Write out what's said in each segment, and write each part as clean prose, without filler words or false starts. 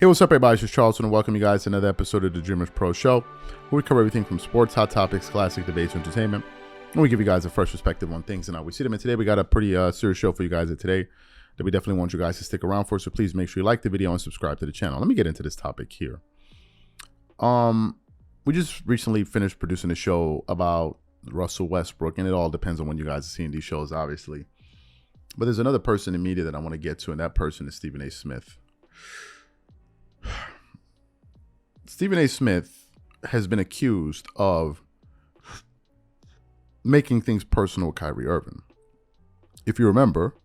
Hey, what's up, everybody? It's just Charleston, and welcome you guys to another episode of the Dreamerspro Show, where we cover everything from sports, hot topics, classic debates, entertainment, and we give you guys a fresh perspective on things and how we see them. And today we got a pretty serious show for you guys today that we definitely want you guys to stick around for. So please make sure you like the video and subscribe to the channel. Let me get into this topic here. We just recently finished producing a show about Russell Westbrook, and it all depends on when you guys are seeing these shows, obviously. But there's another person in media that I want to get to, and that person is Stephen A. Smith. Stephen A. Smith has been accused of making things personal with Kyrie Irving. If you remember,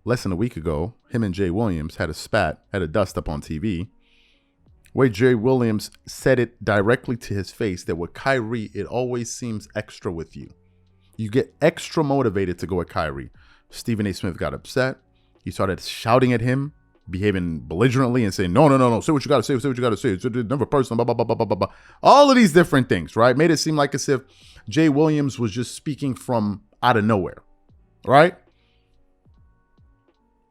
less than a week ago, him and Jay Williams had a dust up on TV, where Jay Williams said it directly to his face that with Kyrie, it always seems extra with you. You get extra motivated to go at Kyrie. Stephen A. Smith got upset. He started shouting at him, behaving belligerently and saying, no, say what you got to say, what you got to say. It's never personal, blah, blah, blah, blah, blah, blah. All of these different things, right? Made it seem like as if Jay Williams was just speaking from out of nowhere, right?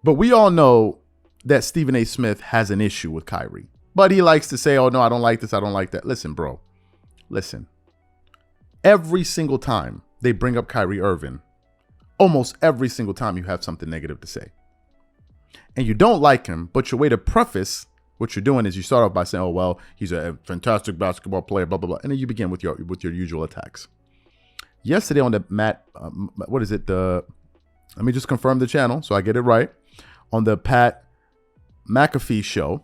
But we all know that Stephen A. Smith has an issue with Kyrie. But he likes to say, oh, no, I don't like this, I don't like that. Listen, bro. Listen. Every single time they bring up Kyrie Irving, almost every single time you have something negative to say. And you don't like him, but your way to preface what you're doing is you start off by saying, oh, well, he's a fantastic basketball player, blah, blah, blah. And then you begin with your usual attacks. Yesterday on the let me just confirm the channel so I get it right. On the Pat McAfee show,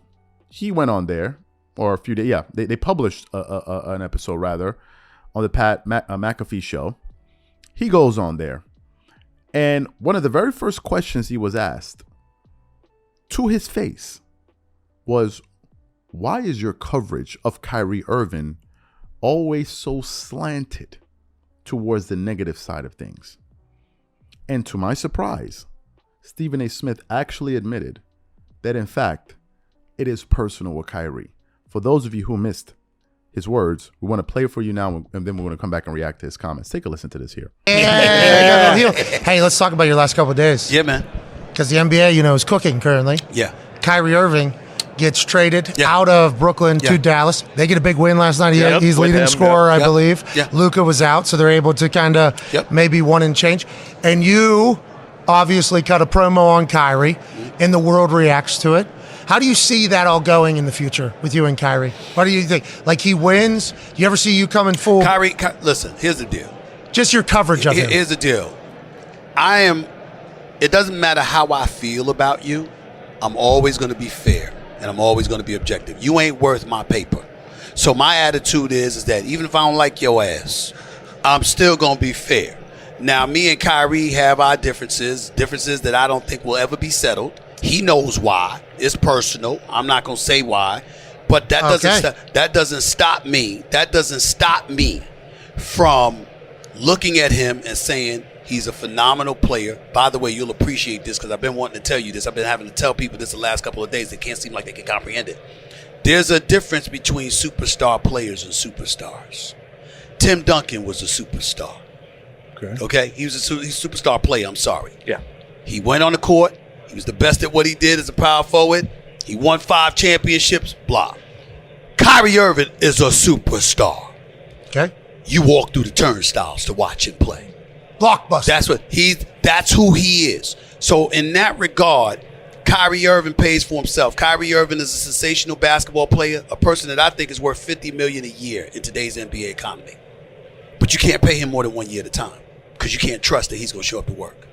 he went on there, or a few days, they published an episode rather on the Pat McAfee show. He goes on there. And one of the very first questions he was asked to his face was, why is your coverage of Kyrie Irving always so slanted towards the negative side of things? And to my surprise, Stephen A. Smith actually admitted that, in fact, it is personal with Kyrie. For those of you who missed his words, we want to play it for you now, and then we're going to come back and react to his comments. Take a listen to this here. Hey, let's talk about your last couple of days. Yeah, man. Because the NBA, is cooking currently. Yeah. Kyrie Irving gets traded out of Brooklyn to Dallas. They get a big win last night. He's leading scorer, I believe. Yeah. Luka was out, so they're able to kind of maybe one and change. And you obviously cut a promo on Kyrie, and the world reacts to it. How do you see that all going in the future with you and Kyrie? What do you think? Like, he wins? Do you ever see you coming full? Kyrie, listen, here's the deal. Just your coverage of him. Here's the deal. It doesn't matter how I feel about you. I'm always going to be fair, and I'm always going to be objective. You ain't worth my paper. So my attitude is that even if I don't like your ass, I'm still going to be fair. Now, me and Kyrie have our differences that I don't think will ever be settled. He knows why. It's personal. I'm not going to say why. But that doesn't stop me. That doesn't stop me from looking at him and saying he's a phenomenal player. By the way, you'll appreciate this because I've been wanting to tell you this. I've been having to tell people this the last couple of days. They can't seem like they can comprehend it. There's a difference between superstar players and superstars. Tim Duncan was a superstar. Okay? He's a superstar player. I'm sorry. Yeah. He went on the court. He was the best at what he did as a power forward. He won 5 championships, blah. Kyrie Irving is a superstar. Okay. You walk through the turnstiles to watch him play. Blockbuster. That's who he is. So in that regard, Kyrie Irving pays for himself. Kyrie Irving is a sensational basketball player, a person that I think is worth $50 million a year in today's NBA economy. But you can't pay him more than 1 year at a time because you can't trust that he's going to show up to work.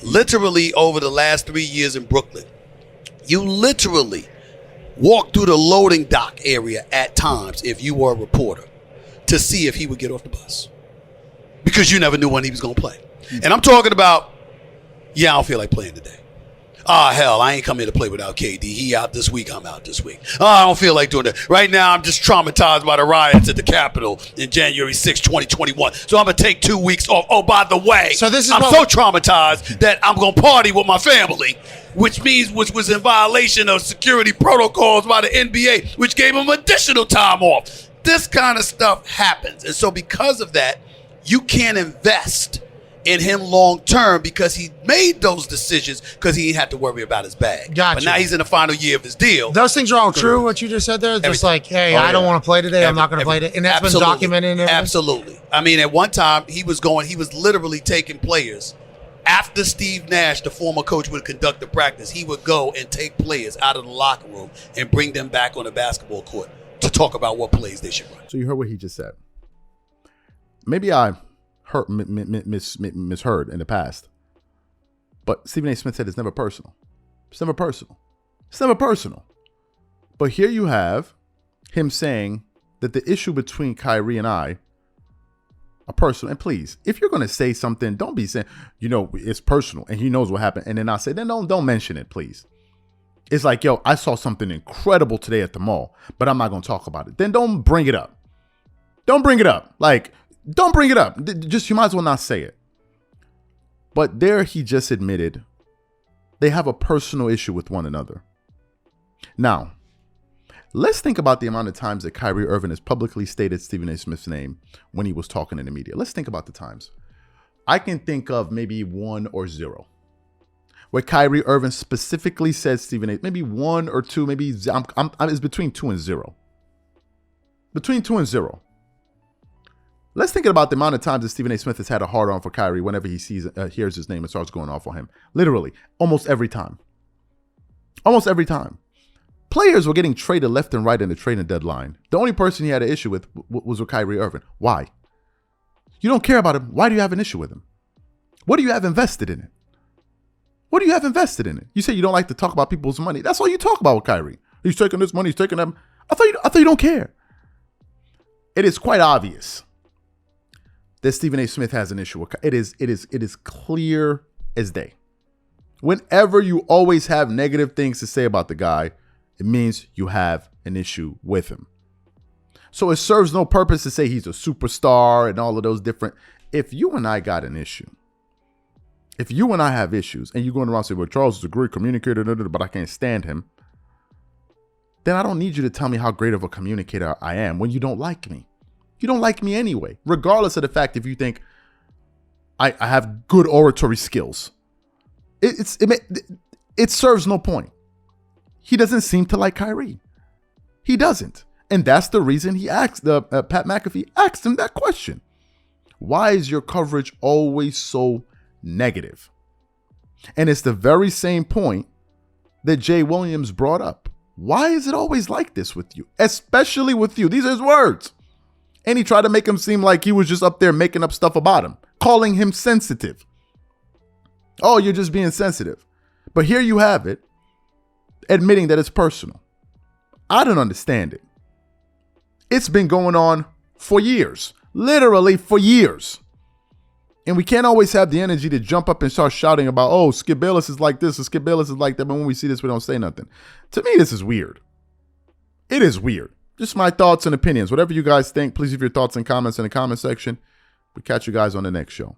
Literally over the last 3 years in Brooklyn, you literally walk through the loading dock area at times if you were a reporter to see if he would get off the bus because you never knew when he was going to play. And I'm talking about, I don't feel like playing today. Hell, I ain't come here to play without KD. He out this week, I'm out this week. I don't feel like doing that. Right now, I'm just traumatized by the riots at the Capitol in January 6, 2021. So I'm going to take 2 weeks off. Oh, by the way, so I'm so traumatized that I'm going to party with my family, which was in violation of security protocols by the NBA, which gave him additional time off. This kind of stuff happens. And so because of that, you can't invest in him long term because he made those decisions because he didn't have to worry about his bag. Gotcha. But now he's in the final year of his deal. Those things are all true, what you just said there? Just like, hey, I don't want to play today. I'm not going to play today. And that's been documented in everything? Absolutely. I mean, at one time, he was literally taking players. After Steve Nash, the former coach, would conduct the practice, he would go and take players out of the locker room and bring them back on the basketball court to talk about what plays they should run. So you heard what he just said. Maybe I misheard in the past. But Stephen A. Smith said it's never personal. It's never personal. It's never personal. But here you have him saying that the issue between Kyrie and I are personal. And please, if you're going to say something, don't be saying, it's personal and he knows what happened. And then I say, then don't mention it, please. It's like, yo, I saw something incredible today at the mall, but I'm not going to talk about it. Then don't bring it up. Don't bring it up. Like, don't bring it up. Just, you might as well not say it. But there he just admitted they have a personal issue with one another. Now, let's think about the amount of times that Kyrie Irving has publicly stated Stephen A. Smith's name when he was talking in the media. Let's think about the times. I can think of maybe 1 or 0 where Kyrie Irving specifically said Stephen A. Maybe 1 or 2, maybe it's between 2 and 0. Between 2 and 0. Let's think about the amount of times that Stephen A. Smith has had a hard on for Kyrie whenever he hears his name and starts going off on him. Literally, almost every time. Almost every time. Players were getting traded left and right in the trading deadline. The only person he had an issue with was with Kyrie Irving. Why? You don't care about him. Why do you have an issue with him? What do you have invested in it? What do you have invested in it? You say you don't like to talk about people's money. That's all you talk about with Kyrie. He's taking this money. He's taking that. I thought you don't care. It is quite obvious that Stephen A. Smith has an issue with it is clear as day. Whenever you always have negative things to say about the guy, it means you have an issue with him. So it serves no purpose to say he's a superstar and all of those different. If you and I got an issue, if you and I have issues and you're going around saying, well, Charles is a great communicator, but I can't stand him, then I don't need you to tell me how great of a communicator I am when you don't like me. You don't like me anyway, regardless of the fact if you think I have good oratory skills. It serves no point. He doesn't seem to like Kyrie. He doesn't. And that's the reason he asked, Pat McAfee asked him that question. Why is your coverage always so negative? And it's the very same point that Jay Williams brought up. Why is it always like this with you? Especially with you. These are his words. And he tried to make him seem like he was just up there making up stuff about him, calling him sensitive. Oh, you're just being sensitive. But here you have it, admitting that it's personal. I don't understand it. It's been going on for years, literally for years. And we can't always have the energy to jump up and start shouting about, oh, Skip Bayless is like this, or Skip Bayless is like that. But when we see this, we don't say nothing. To me, this is weird. It is weird. Just my thoughts and opinions. Whatever you guys think, please leave your thoughts and comments in the comment section. We'll catch you guys on the next show.